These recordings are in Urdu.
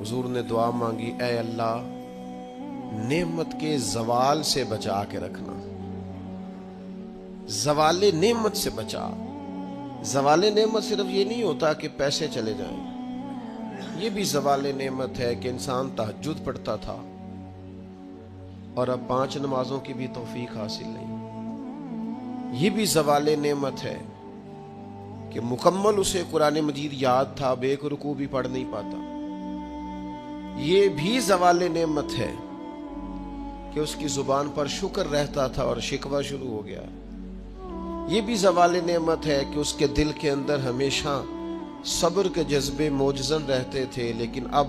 حضور نے دعا مانگی، اے اللہ نعمت کے زوال سے بچا کے رکھنا، زوال نعمت سے بچا۔ زوال نعمت صرف یہ نہیں ہوتا کہ پیسے چلے جائیں، یہ بھی زوال نعمت ہے کہ انسان تہجد پڑھتا تھا اور اب 5 نمازوں کی بھی توفیق حاصل نہیں۔ یہ بھی زوال نعمت ہے کہ مکمل اسے قرآن مجید یاد تھا، اب ایک رکوع بھی پڑھ نہیں پاتا۔ یہ بھی زوال نعمت ہے کہ اس کی زبان پر شکر رہتا تھا اور شکوہ شروع ہو گیا۔ یہ بھی زوال نعمت ہے کہ اس کے دل کے اندر ہمیشہ صبر کے جذبے موجزن رہتے تھے، لیکن اب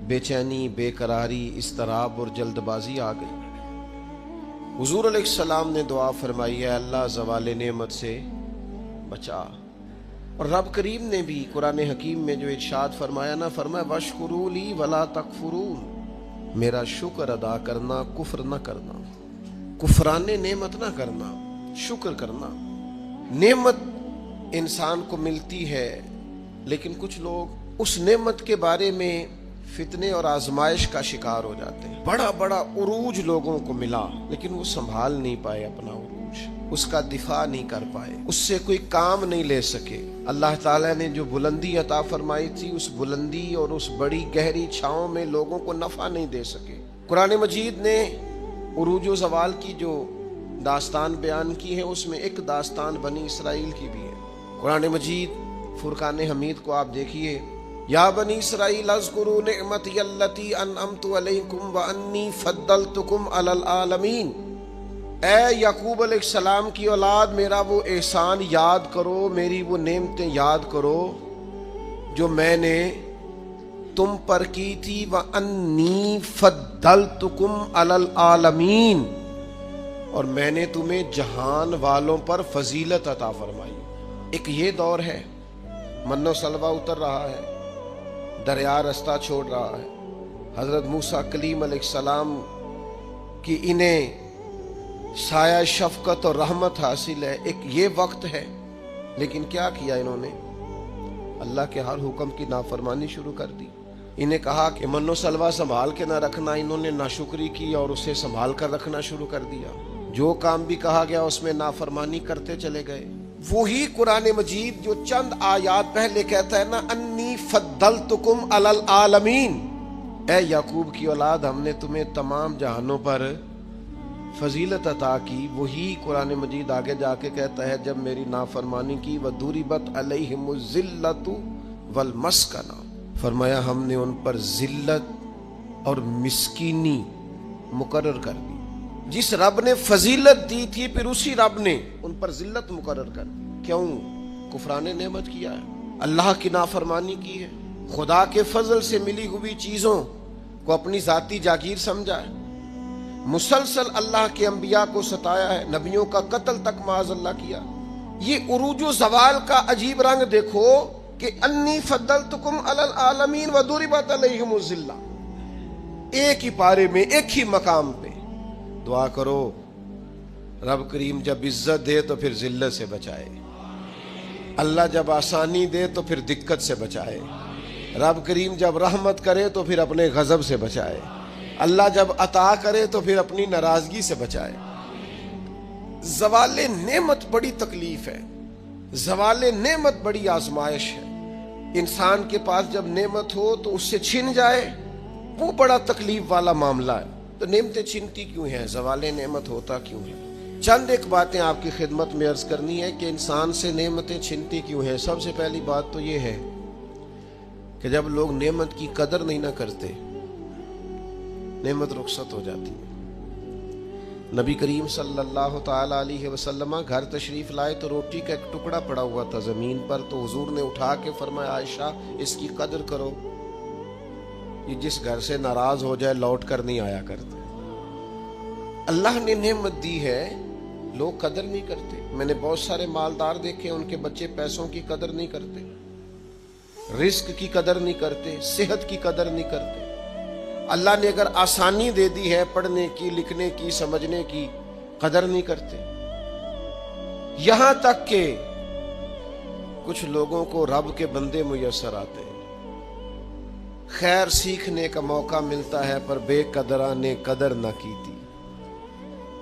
بے چینی، بے قراری، اضطراب اور جلد بازی آ گئی۔ حضور علیہ السلام نے دعا فرمائی، ہے اللہ زوال نعمت سے بچا۔ اور رب کریم نے بھی قرآن حکیم میں جو ارشاد فرمایا نا، فرمایا وَاشْكُرُوا لِي وَلَا تَكْفُرُونَ، میرا شکر ادا کرنا، کفر نہ کرنا، کفران نعمت نہ کرنا، شکر کرنا۔ نعمت انسان کو ملتی ہے، لیکن کچھ لوگ اس نعمت کے بارے میں فتنے اور آزمائش کا شکار ہو جاتے ہیں۔ بڑا بڑا عروج لوگوں کو ملا، لیکن وہ سنبھال نہیں پائے اپنا عروج، اس کا دفاع نہیں کر پائے، اس سے کوئی کام نہیں لے سکے۔ اللہ تعالیٰ نے جو بلندی عطا فرمائی تھی، اس بلندی اور اس بڑی گہری چھاؤں میں لوگوں کو نفع نہیں دے سکے۔ قرآن مجید نے عروج و زوال کی جو داستان بیان کی ہے، اس میں ایک داستان بنی اسرائیل کی بھی ہے۔ قرآن مجید فرقان حمید کو آپ دیکھیے، یا بنی اسرائیل اذکروا نعمتی التی انعمت علیکم وانی فضلتکم علی العالمین، اے یعقوب علیہ السلام کی اولاد، میرا وہ احسان یاد کرو، میری وہ نعمتیں یاد کرو جو میں نے تم پر کی تھی، وانی فضلتکم علی العالمین، اور میں نے تمہیں جہان والوں پر فضیلت عطا فرمائی۔ ایک یہ دور ہے، من و سلوہ اتر رہا ہے، دریا رستہ چھوڑ رہا ہے، حضرت موسیٰ کلیم علیہ السلام کی انہیں سایہ شفقت اور رحمت حاصل ہے، ایک یہ وقت ہے، لیکن کیا کیا انہوں نے؟ اللہ کے ہر حکم کی نافرمانی شروع کر دی۔ انہیں کہا کہ من و سلوہ سنبھال کے نہ رکھنا، انہوں نے ناشکری کی اور اسے سنبھال کر رکھنا شروع کر دیا۔ جو کام بھی کہا گیا اس میں نافرمانی کرتے چلے گئے۔ وہی قرآن مجید جو چند آیات پہلے کہتا ہے نا، انی فضلتکم علی العالمین، اے یعقوب کی اولاد، ہم نے تمہیں تمام جہانوں پر فضیلت عطا کی، وہی قرآن مجید آگے جا کے کہتا ہے جب میری نافرمانی کی، وَضُرِبَتْ عَلَيْهِمُ الذِّلَّةُ وَالْمَسْكَنَةُ، فرمایا ہم نے ان پر ذلت اور مسکینی مقرر کر دی۔ جس رب نے فضیلت دی تھی، پھر اسی رب نے ان پر ذلت مقرر کر دی۔ کیوں؟ کفران نعمت کیا ہے، اللہ کی نافرمانی کی ہے، خدا کے فضل سے ملی ہوئی چیزوں کو اپنی ذاتی جاگیر سمجھا ہے، مسلسل اللہ کے انبیاء کو ستایا ہے، نبیوں کا قتل تک معاذ اللہ کیا۔ یہ عروج و زوال کا عجیب رنگ دیکھو کہ انی فضلتکم علی العالمین وضربت علیہم الذلہ، ایک ہی پارے میں، ایک ہی مقام پہ۔ دعا کرو رب کریم جب عزت دے تو پھر ذلت سے بچائے، اللہ جب آسانی دے تو پھر دقت سے بچائے، رب کریم جب رحمت کرے تو پھر اپنے غضب سے بچائے، اللہ جب عطا کرے تو پھر اپنی ناراضگی سے بچائے۔ زوال نعمت بڑی تکلیف ہے، زوال نعمت بڑی آزمائش ہے۔ انسان کے پاس جب نعمت ہو تو اس سے چھن جائے، وہ بڑا تکلیف والا معاملہ ہے۔ تو نعمتیں چھنتی کیوں ہیں؟ زوال نعمت ہوتا کیوں ہے؟ چند ایک باتیں آپ کی خدمت میں عرض کرنی ہے کہ انسان سے نعمتیں چھنتی کیوں ہیں۔ سب سے پہلی بات تو یہ ہے کہ جب لوگ نعمت کی قدر نہیں نہ کرتے، نعمت رخصت ہو جاتی ہے۔ نبی کریم صلی اللہ تعالی علیہ وسلم گھر تشریف لائے تو روٹی کا ایک ٹکڑا پڑا ہوا تھا زمین پر، تو حضور نے اٹھا کے فرمایا عائشہ اس کی قدر کرو، یہ جس گھر سے ناراض ہو جائے لوٹ کر نہیں آیا کرتے۔ اللہ نے نعمت دی ہے، لوگ قدر نہیں کرتے۔ میں نے بہت سارے مالدار دیکھے، ان کے بچے پیسوں کی قدر نہیں کرتے، رزق کی قدر نہیں کرتے، صحت کی قدر نہیں کرتے۔ اللہ نے اگر آسانی دے دی ہے پڑھنے کی، لکھنے کی، سمجھنے کی، قدر نہیں کرتے۔ یہاں تک کہ کچھ لوگوں کو رب کے بندے میسر آتے ہیں، خیر سیکھنے کا موقع ملتا ہے پر بے قدراں نے قدر نہ کیتی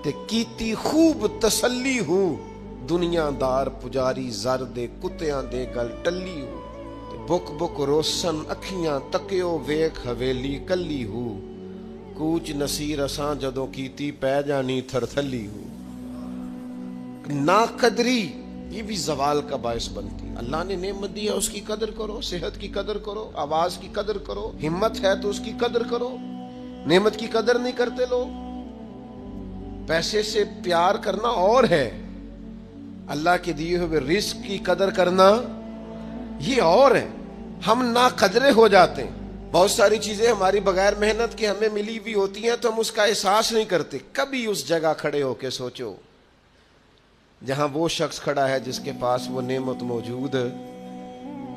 تے کیتی خوب تسلی ہو دنیا دار پجاری زر دے کتیاں دے گل ٹلی ہو تے بک بک روشن اکھیاں تکیو ویکھ حویلی کلی ہو کوچ نصیر اساں جدوں کیتی پہ جانی تھر تھلی ہو نا قدری یہ بھی زوال کا باعث بنتی. اللہ نے نعمت دی ہے اس کی قدر کرو, صحت کی قدر کرو, آواز کی قدر کرو, ہمت ہے تو اس کی قدر کرو. نعمت کی قدر نہیں کرتے لوگ. پیسے سے پیار کرنا اور ہے, اللہ کے دیے ہوئے رزق کی قدر کرنا یہ اور ہے. ہم نا قدرے ہو جاتے ہیں. بہت ساری چیزیں ہماری بغیر محنت کے ہمیں ملی ہوئی ہوتی ہیں تو ہم اس کا احساس نہیں کرتے. کبھی اس جگہ کھڑے ہو کے سوچو جہاں وہ شخص کھڑا ہے جس کے پاس وہ نعمت موجود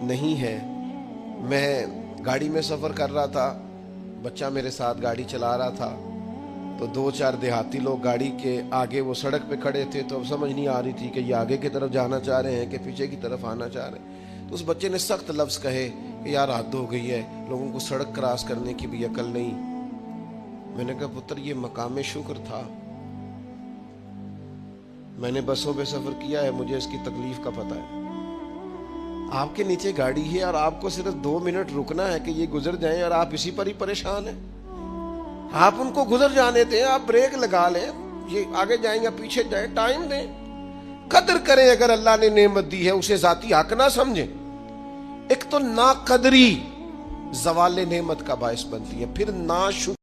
نہیں ہے. میں گاڑی میں سفر کر رہا تھا, بچہ میرے ساتھ گاڑی چلا رہا تھا, تو 2-4 دیہاتی لوگ گاڑی کے آگے وہ سڑک پہ کھڑے تھے, تو اب سمجھ نہیں آ رہی تھی کہ یہ آگے کی طرف جانا چاہ رہے ہیں کہ پیچھے کی طرف آنا چاہ رہے ہیں. تو اس بچے نے سخت لفظ کہے کہ یار حد ہو گئی ہے, لوگوں کو سڑک کراس کرنے کی بھی عقل نہیں. میں نے کہا پتر یہ مقام شکر تھا, میں نے بسوں پہ سفر کیا ہے, مجھے اس کی تکلیف کا پتہ ہے. آپ کے نیچے گاڑی ہے اور آپ کو صرف 2 منٹ رکنا ہے کہ یہ گزر جائیں اور آپ اسی پر ہی پریشان ہیں. آپ ان کو گزر جانے دیں, آپ بریک لگا لیں, یہ آگے جائیں یا پیچھے جائیں, ٹائم دیں, قدر کریں. اگر اللہ نے نعمت دی ہے اسے ذاتی حق نہ سمجھیں. ایک تو ناقدری زوال نعمت کا باعث بنتی ہے, پھر ناشکری.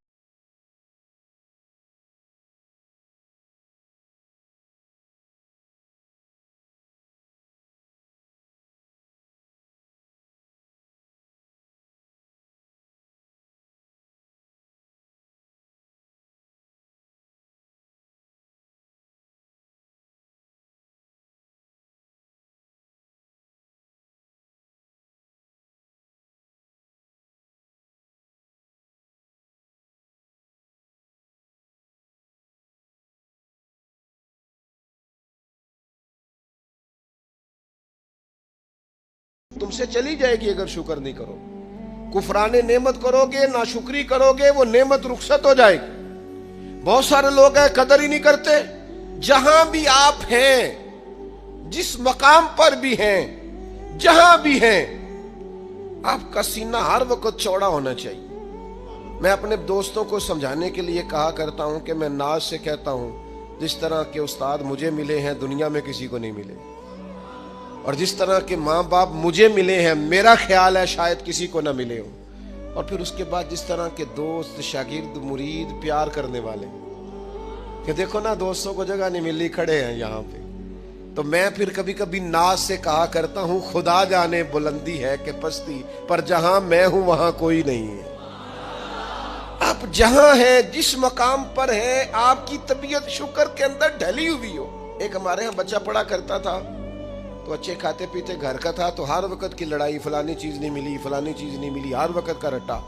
تم سے چلی جائے گی اگر شکر نہیں کرو. کفران نعمت کرو گے, ناشکری کرو گے, وہ نعمت رخصت ہو جائے گی. بہت سارے لوگ ہیں قدر ہی نہیں کرتے. جہاں بھی آپ ہیں, جس مقام پر بھی ہیں, جہاں بھی ہیں, آپ کا سینہ ہر وقت چوڑا ہونا چاہیے. میں اپنے دوستوں کو سمجھانے کے لیے کہا کرتا ہوں کہ میں ناز سے کہتا ہوں جس طرح کے استاد مجھے ملے ہیں دنیا میں کسی کو نہیں ملے, اور جس طرح کے ماں باپ مجھے ملے ہیں میرا خیال ہے شاید کسی کو نہ ملے ہو. اور پھر اس کے بعد جس طرح کے دوست, شاگرد, مرید, پیار کرنے والے, کہ دیکھو نا دوستوں کو جگہ نہیں ملی, کھڑے ہیں یہاں پہ. تو میں پھر کبھی کبھی ناز سے کہا کرتا ہوں خدا جانے بلندی ہے کہ پستی, پر جہاں میں ہوں وہاں کوئی نہیں ہے. آپ جہاں ہیں, جس مقام پر ہیں, آپ کی طبیعت شکر کے اندر ڈھلی ہوئی ہو. ایک ہمارے ہاں بچہ پڑھا کرتا تھا, تو اچھے کھاتے پیتے گھر کا تھا, تو ہر وقت کی لڑائی, فلانی چیز نہیں ملی, فلانی چیز نہیں ملی, ہر وقت کا رٹا.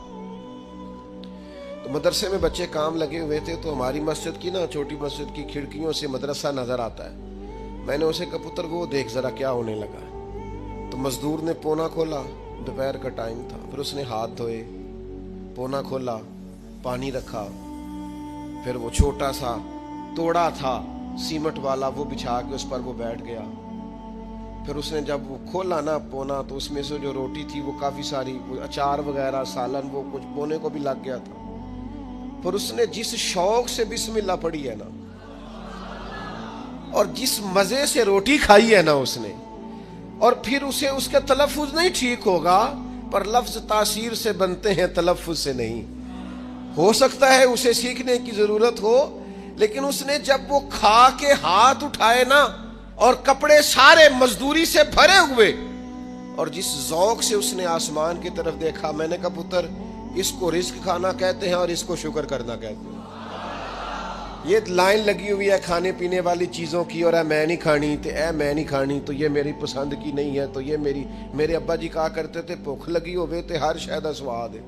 تو مدرسے میں بچے کام لگے ہوئے تھے, تو ہماری مسجد کی نا, چھوٹی مسجد کی کھڑکیوں سے مدرسہ نظر آتا ہے. میں نے اسے کہا پتر وہ دیکھ ذرا کیا ہونے لگا ہے. تو مزدور نے پونا کھولا, دوپہر کا ٹائم تھا, پھر اس نے ہاتھ دھوئے, پونا کھولا, پانی رکھا, پھر وہ چھوٹا سا توڑا تھا سیمٹ والا وہ بچھا کے اس پر وہ بیٹھ گیا. پھر اس نے جب وہ کھولا نا پونا, تو اس میں سے جو روٹی تھی وہ کافی ساری, اچار وغیرہ, سالن, وہ کچھ پونے کو بھی لگ گیا تھا. پھر اس نے جس شوق سے بسم اللہ پڑھی ہے نا, اور جس مزے سے روٹی کھائی ہے نا اس نے, اور پھر اسے اس کا تلفظ نہیں ٹھیک ہوگا, پر لفظ تاثیر سے بنتے ہیں, تلفظ سے نہیں. ہو سکتا ہے اسے سیکھنے کی ضرورت ہو, لیکن اس نے جب وہ کھا کے ہاتھ اٹھائے نا, اور کپڑے سارے مزدوری سے بھرے ہوئے, اور جس ذوق سے اس نے آسمان کی طرف دیکھا, میں نے کہا پتر اس کو رزق کھانا کہتے ہیں اور اس کو شکر کرنا کہتے ہیں. یہ لائن لگی ہوئی ہے کھانے پینے والی چیزوں کی, اور اے میں نہیں کھانی, تو اے میں نہیں کھانی, تو یہ میری پسند کی نہیں ہے, تو یہ میرے ابا جی کہا کرتے تھے بھوک لگی ہوئے تے ہر شے دا سواد ہے,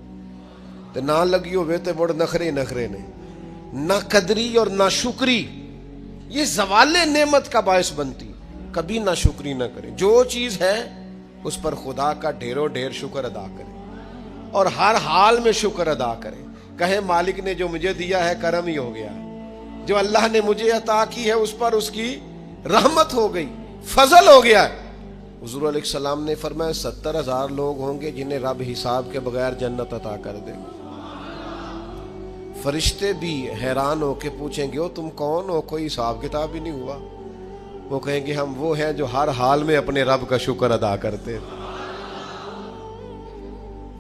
تے نہ لگی ہوئے تے بڑ نخرے نے. نہ قدری اور نہ شکری یہ زوال نعمت کا باعث بنتی. کبھی نہ شکری نہ کریں. جو چیز ہے اس پر خدا کا ڈھیروں ڈھیر شکر ادا کریں. اور ہر حال میں شکر ادا کرے. کہے مالک نے جو مجھے دیا ہے کرم ہی ہو گیا, جو اللہ نے مجھے عطا کی ہے اس پر اس کی رحمت ہو گئی, فضل ہو گیا. حضور علیہ السلام نے فرمایا 70,000 لوگ ہوں گے جنہیں رب حساب کے بغیر جنت عطا کر دے گا. فرشتے بھی حیران ہو کے پوچھیں گے تم کون ہو, کوئی حساب کتاب ہی نہیں ہوا. وہ کہیں گے ہم وہ ہیں جو ہر حال میں اپنے رب کا شکر ادا کرتے.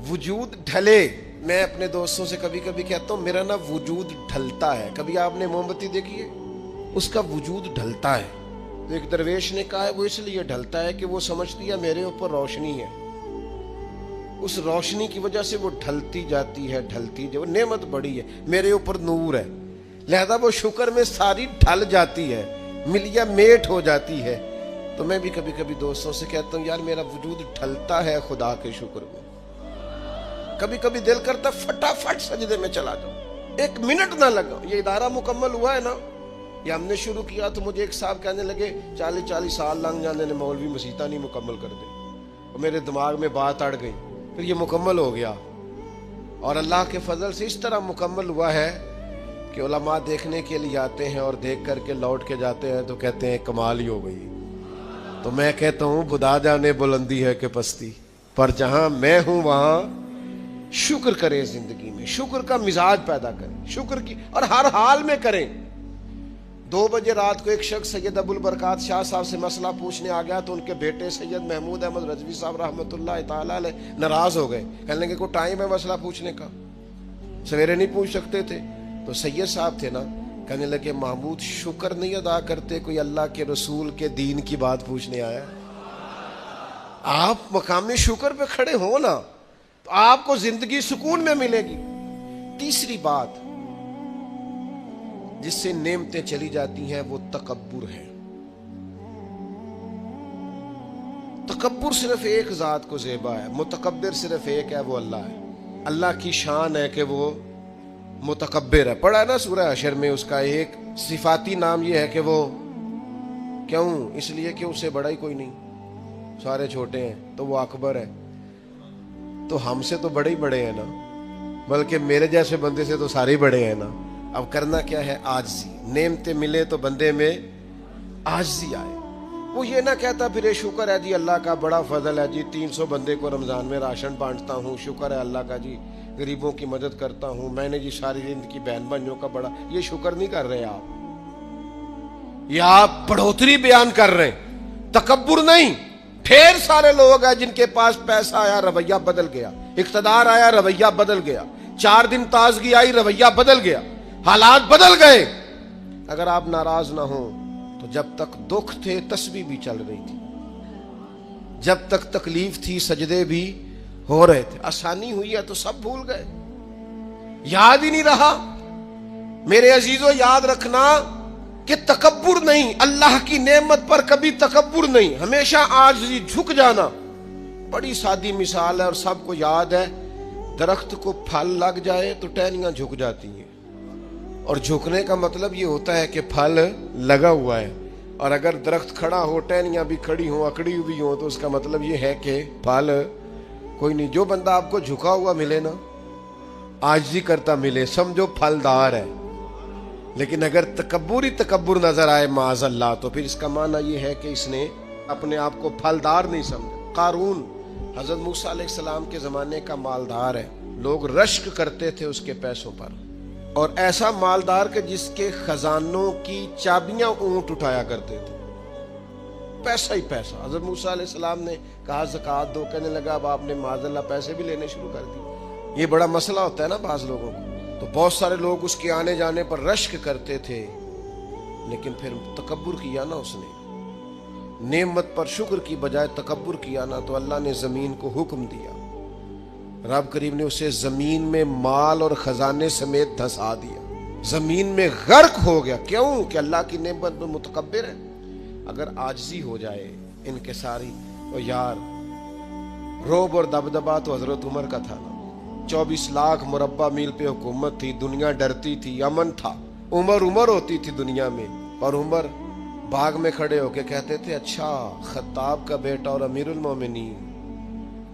وجود ڈھلے. میں اپنے دوستوں سے کبھی کبھی کہتا ہوں میرا نا وجود ڈھلتا ہے. کبھی آپ نے موم بتی دیکھی ہے, اس کا وجود ڈھلتا ہے. تو ایک درویش نے کہا ہے وہ اس لیے ڈھلتا ہے کہ وہ سمجھتی ہے میرے اوپر روشنی ہے, اس روشنی کی وجہ سے وہ ڈھلتی جاتی ہے, وہ نعمت بڑی ہے, میرے اوپر نور ہے, لہذا وہ شکر میں ساری ڈھل جاتی ہے, ملیا میٹ ہو جاتی ہے. تو میں بھی کبھی کبھی دوستوں سے کہتا ہوں یار میرا وجود ڈھلتا ہے خدا کے شکر میں. کبھی کبھی دل کرتا فٹافٹ سجدے میں چلا جاؤں, 1 منٹ نہ لگا. یہ ادارہ مکمل ہوا ہے نا, یہ ہم نے شروع کیا تو مجھے ایک صاحب کہنے لگے 40 سال لنگ جانے نے مولوی مسیطہ نہیں مکمل کر دے. اور میرے دماغ میں بات اڑ گئی, پھر یہ مکمل ہو گیا. اور اللہ کے فضل سے اس طرح مکمل ہوا ہے کہ علماء دیکھنے کے لیے آتے ہیں اور دیکھ کر کے لوٹ کے جاتے ہیں تو کہتے ہیں کمال ہی ہو گئی. تو میں کہتا ہوں خدا جانے بلندی ہے کہ پستی, پر جہاں میں ہوں وہاں شکر کریں. زندگی میں شکر کا مزاج پیدا کریں, شکر کی, اور ہر حال میں کریں. 2 بجے رات کو ایک شخص سید ابو البرکات شاہ صاحب سے مسئلہ پوچھنے آ گیا تو ان کے بیٹے سید محمود احمد رضوی صاحب رحمۃ اللہ تعالی علیہ ناراض ہو گئے. کہنے لگے کوئی ٹائم ہے مسئلہ پوچھنے کا, سویرے نہیں پوچھ سکتے تھے. تو سید صاحب تھے نا, کہنے لگے محمود شکر نہیں ادا کرتے, کوئی اللہ کے رسول کے دین کی بات پوچھنے آیا. آپ مقام شکر پہ کھڑے ہو نا تو آپ کو زندگی سکون میں ملے گی. تیسری بات جس سے نعمتیں چلی جاتی ہیں وہ تکبر ہے. تکبر صرف ایک ذات کو زیبا ہے, متکبر صرف ایک ہے, وہ اللہ ہے. اللہ کی شان ہے کہ وہ متکبر ہے. پڑھا ہے نا سورہ حشر میں, اس کا ایک صفاتی نام یہ ہے کہ وہ کیوں, اس لیے کہ اس سے بڑا ہی کوئی نہیں, سارے چھوٹے ہیں تو وہ اکبر ہے. تو ہم سے تو بڑے ہی بڑے ہیں نا, بلکہ میرے جیسے بندے سے تو سارے بڑے ہیں نا. اب کرنا کیا ہے, عاجزی. نعمتیں ملے تو بندے میں عاجزی آئے. وہ یہ نہ کہتا پھر شکر ہے جی اللہ کا بڑا فضل ہے جی 300 بندے کو رمضان میں راشن بانٹتا ہوں, شکر ہے اللہ کا جی غریبوں کی مدد کرتا ہوں, میں نے جی ساری زندگی بہن بھائیوں کا بڑا. یہ شکر نہیں کر رہے آپ, یہ آپ بڑھوتری بیان کر رہے ہیں, تکبر نہیں. ڈھیر سارے لوگ ہیں جن کے پاس پیسہ آیا رویہ بدل گیا, اقتدار آیا رویہ بدل گیا, 4 دن تازگی آئی رویہ بدل گیا, حالات بدل گئے. اگر آپ ناراض نہ ہوں تو جب تک دکھ تھے تسبیح بھی چل رہی تھی, جب تک تکلیف تھی سجدے بھی ہو رہے تھے. آسانی ہوئی ہے تو سب بھول گئے, یاد ہی نہیں رہا. میرے عزیزو یاد رکھنا کہ تکبر نہیں, اللہ کی نعمت پر کبھی تکبر نہیں, ہمیشہ عاجزی, جھک جانا. بڑی سادی مثال ہے اور سب کو یاد ہے. درخت کو پھل لگ جائے تو ٹہنیاں جھک جاتی ہیں, اور جھکنے کا مطلب یہ ہوتا ہے کہ پھل لگا ہوا ہے. اور اگر درخت کھڑا ہو, ٹہنیاں بھی کھڑی ہوں, اکڑی ہوئی ہوں, تو اس کا مطلب یہ ہے کہ پھل کوئی نہیں. جو بندہ آپ کو جھکا ہوا ملے نا, عاجزی کرتا ملے, سمجھو پھلدار ہے. لیکن اگر تکبر نظر آئے معاذ اللہ, تو پھر اس کا معنی یہ ہے کہ اس نے اپنے آپ کو پھلدار نہیں سمجھا. قارون حضرت موسیٰ علیہ السلام کے زمانے کا مالدار ہے, لوگ رشک کرتے تھے اس کے پیسوں پر, اور ایسا مالدار کہ جس کے خزانوں کی چابیاں اونٹ اٹھایا کرتے تھے, پیسہ ہی پیسہ. حضرت موسیٰ علیہ السلام نے کہا زکوٰۃ دو, کہنے لگا اب آپ نے معاذ اللہ پیسے بھی لینے شروع کر دی. یہ بڑا مسئلہ ہوتا ہے نا بعض لوگوں کو. تو بہت سارے لوگ اس کے آنے جانے پر رشک کرتے تھے, لیکن پھر تکبر کیا نا اس نے, نعمت پر شکر کی بجائے تکبر کیا نا, تو اللہ نے زمین کو حکم دیا, رب کریم نے اسے زمین میں مال اور خزانے سمیت دھسا دیا, زمین میں غرق ہو گیا. کیوں کہ اللہ کی نعمت میں متکبر ہے. اگر عاجزی ہو جائے انکساری, تو یار روب اور دبدبا تو حضرت عمر کا تھا نا. 24 لاکھ مربع میل پہ حکومت تھی, دنیا ڈرتی تھی, امن تھا. عمر ہوتی تھی دنیا میں, اور عمر باغ میں کھڑے ہو کے کہتے تھے اچھا خطاب کا بیٹا اور امیر المومنین,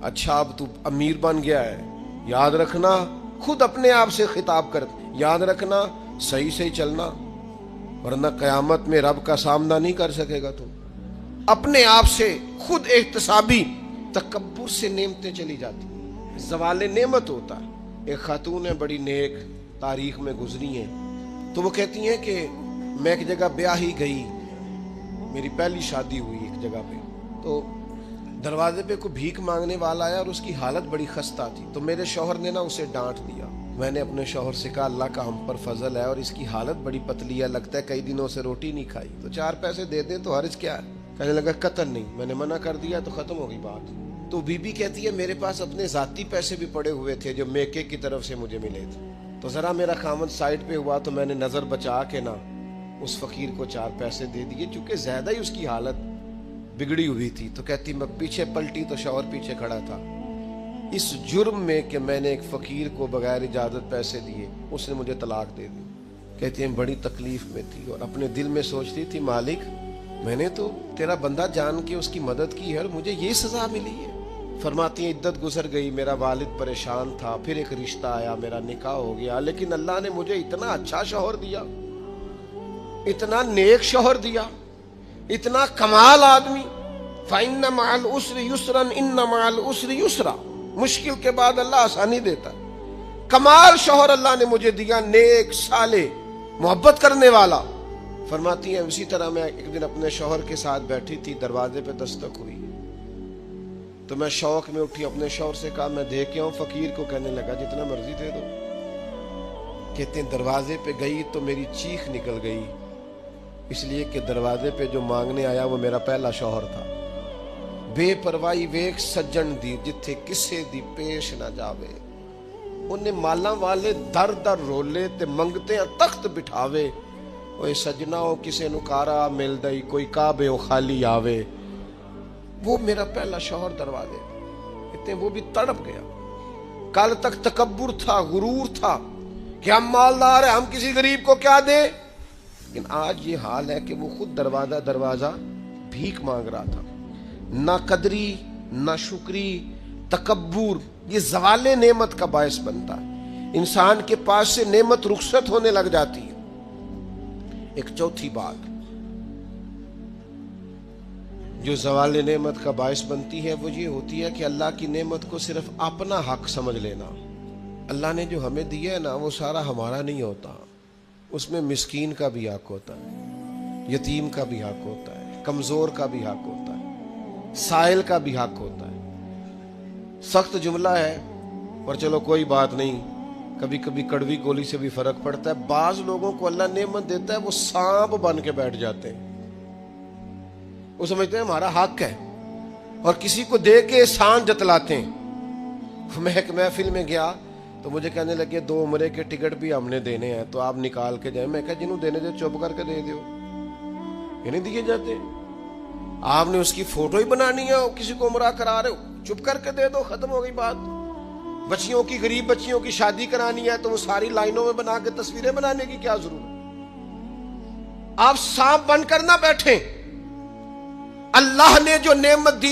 اچھا اب تو امیر بن گیا ہے, یاد رکھنا خود اپنے آپ سے خطاب کر، یاد رکھنا صحیح سے چلنا، ورنہ قیامت میں رب کا سامنا نہیں کر سکے گا تو۔ اپنے آپ سے خود احتسابی تکبر سے نعمتیں چلی جاتی، زوال نعمت ہوتا ہے۔ ایک خاتون ہے بڑی نیک، تاریخ میں گزری ہیں، تو وہ کہتی ہیں کہ میں ایک جگہ بیاہی گئی، میری پہلی شادی ہوئی ایک جگہ پہ، تو دروازے پہ کوئی بھیک مانگنے والا آیا اور اس کی حالت بڑی خستہ تھی، تو میرے شوہر نے نا اسے ڈانٹ دیا۔ میں نے اپنے شوہر سے کہا اللہ کا ہم پر فضل ہے اور اس کی حالت بڑی پتلی ہے، لگتا ہے کئی دنوں سے روٹی نہیں کھائی، تو 4 پیسے دے دیں تو حرج کیا ہے؟ کہنے لگا قطعاً نہیں، میں نے منع کر دیا تو ختم ہو گئی بات۔ تو بی بی کہتی ہے میرے پاس اپنے ذاتی پیسے بھی پڑے ہوئے تھے جو میکے کی طرف سے مجھے ملے تھے، تو ذرا میرا خامد سائڈ پہ ہوا تو میں نے نظر بچا کے نا اس فقیر کو 4 پیسے دے دیے، چونکہ زیادہ ہی اس کی حالت بگڑی ہوئی تھی۔ تو کہتی میں پیچھے پلٹی تو شوہر پیچھے کھڑا تھا، اس جرم میں کہ میں نے ایک فقیر کو بغیر اجازت پیسے دیے، اس نے مجھے طلاق دے دی۔ کہتی ہیں بڑی تکلیف میں تھی اور اپنے دل میں سوچتی تھی مالک میں نے تو تیرا بندہ جان کے اس کی مدد کی ہے اور مجھے یہ سزا ملی ہے۔ فرماتی ہیں عدت گزر گئی، میرا والد پریشان تھا، پھر ایک رشتہ آیا، میرا نکاح ہو گیا، لیکن اللہ نے مجھے اتنا اچھا شوہر دیا، اتنا نیک شوہر دیا، اتنا کمال آدمی۔ فَإِنَّ مَعَ الْعُسْرِ يُسْرًا إِنَّ مَعَ الْعُسْرِ يُسْرًا، مشکل کے بعد اللہ آسانی دیتا ہے۔ کمال شوہر اللہ نے مجھے دیا، نیک، صالح، محبت کرنے والا۔ فرماتی ہیں اسی طرح میں ایک دن اپنے شوہر کے ساتھ بیٹھی تھی، دروازے پہ دستک ہوئی تو میں شوق میں اٹھی، اپنے شوہر سے کہا میں دے کے آؤں فقیر کو؟ کہنے لگا جتنا مرضی دے دو۔ کہتے ہیں دروازے پہ گئی تو میری چیخ نکل گئی، اس لیے کہ دروازے پہ جو مانگنے آیا وہ میرا پہلا شوہر تھا۔ بے پرواہی ویک سجن دی جتھے کسے دی پیش نہ جاوے، انہیں مالاں والے در در رولے تے منگتے ہیں تخت بٹھاوے، اوے سجنا ہو کسے نکارا مل دئی، کوئی کعبے ہو خالی آوے۔ وہ میرا پہلا شوہر دروازے کہتے ہیں وہ بھی تڑپ گیا۔ کل تک تکبر تھا، غرور تھا کہ ہم مالدار ہیں، ہم کسی غریب کو کیا دیں، لیکن آج یہ حال ہے کہ وہ خود دروازہ دروازہ بھیک مانگ رہا تھا۔ نہ قدری، نہ شکری، تکبر، یہ زوال نعمت کا باعث بنتا ہے، انسان کے پاس سے نعمت رخصت ہونے لگ جاتی ہے۔ ایک چوتھی بات جو زوال نعمت کا باعث بنتی ہے وہ یہ ہوتی ہے کہ اللہ کی نعمت کو صرف اپنا حق سمجھ لینا۔ اللہ نے جو ہمیں دیا ہے نا وہ سارا ہمارا نہیں ہوتا، اس میں مسکین کا بھی حق ہوتا ہے، یتیم کا بھی حق ہوتا ہے، کمزور کا بھی حق ہوتا ہے، سائل کا بھی حق ہوتا ہے۔ سخت جملہ ہے اور چلو کوئی بات نہیں، کبھی کبھی کڑوی گولی سے بھی فرق پڑتا ہے۔ بعض لوگوں کو اللہ نعمت دیتا ہے وہ سانپ بن کے بیٹھ جاتے ہیں، وہ سمجھتے ہیں ہمارا حق ہے اور کسی کو دے کے احسان جتلاتے ہیں۔ میں ایک محفل میں گیا تو مجھے کہنے لگے 2 عمرے کے ٹکٹ بھی ہم نے دینے ہیں تو آپ نکال کے جائیں۔ میں کہا جنہوں دینے دے چپ کر کے دے دیو، یہ نہیں دیے جاتے۔ آپ نے اس کی فوٹو ہی بنانی ہے، کسی کو عمرہ کرا رہے ہو چپ کر کے دے دو، ختم ہو گئی بات۔ بچیوں کی، غریب بچیوں کی شادی کرانی ہے تو وہ ساری لائنوں میں بنا کے تصویریں بنانے کی کیا ضرورت؟ آپ سانپ بن کر نہ بیٹھیں، اللہ نے جو نعمت دی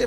تے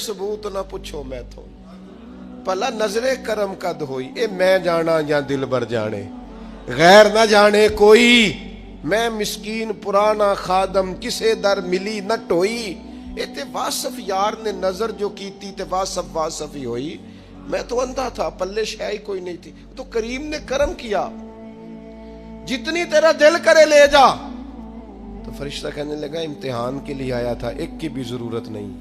ثبوت نہ پوچھو میں تو پلا نظر کرم قد ہوئی اے میں جانا یا دل بر جانے غیر نہ جانے کوئی میں مسکین پرانا خادم کسے در ملی نہ ٹوئی اے تے واصف یار نے نظر جو کیتی تے واصف ہی ہوئی میں تو اندھا تھا پلے شے کوئی نہیں تھی تو کریم نے کرم کیا جتنی تیرا دل کرے لے جا تو فرشتہ کہنے لگا امتحان کے لیے آیا تھا ایک کی بھی ضرورت نہیں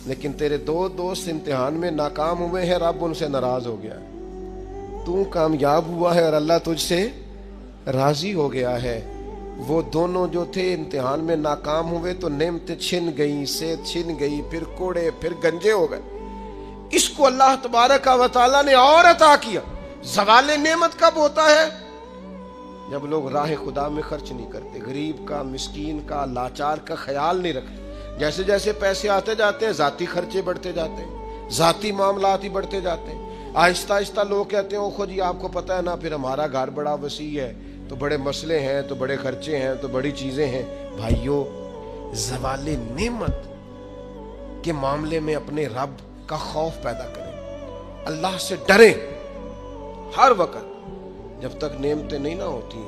لیکن تیرے دو دوست امتحان میں ناکام ہوئے ہیں رب ان سے ناراض ہو گیا تو کامیاب ہوا ہے اور اللہ تجھ سے راضی ہو گیا ہے وہ دونوں جو تھے امتحان میں ناکام ہوئے تو نعمتیں چھن گئیں صحت چھن گئی پھر کوڑے پھر گنجے ہو گئے اس کو اللہ تبارک و تعالیٰ نے اور عطا کیا زوال نعمت کب ہوتا ہے جب لوگ راہ خدا میں خرچ نہیں کرتے غریب کا مسکین کا لاچار کا خیال نہیں رکھتے جیسے جیسے پیسے آتے جاتے ہیں ذاتی خرچے بڑھتے جاتے ہیں ذاتی معاملات ہی بڑھتے جاتے ہیں آہستہ آہستہ لوگ کہتے ہیں خود جی آپ کو پتہ ہے نا پھر ہمارا گھر بڑا وسیع ہے تو بڑے مسئلے ہیں تو بڑے خرچے ہیں تو بڑی چیزیں ہیں بھائیو زوال نعمت کے معاملے میں اپنے رب کا خوف پیدا کریں اللہ سے ڈریں ہر وقت جب تک نعمتیں نہیں نہ ہوتی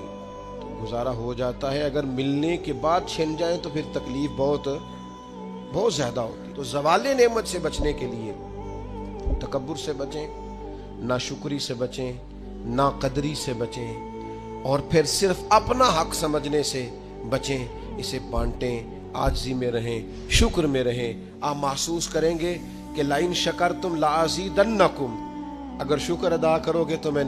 تو گزارا ہو جاتا ہے اگر ملنے کے بعد چھن جائیں تو پھر تکلیف بہت زیادہ ہوتی تو زوال نعمت سے بچنے کے لیے تکبر سے بچیں ناشکری سے بچیں ناقدری سے بچیں اور پھر صرف اپنا حق سمجھنے سے بچیں اسے بانٹیں عاجزی میں رہیں شکر میں رہیں آپ محسوس کریں گے کہ لئن شکرتم لازیدنکم اگر شکر ادا کرو گے تو میں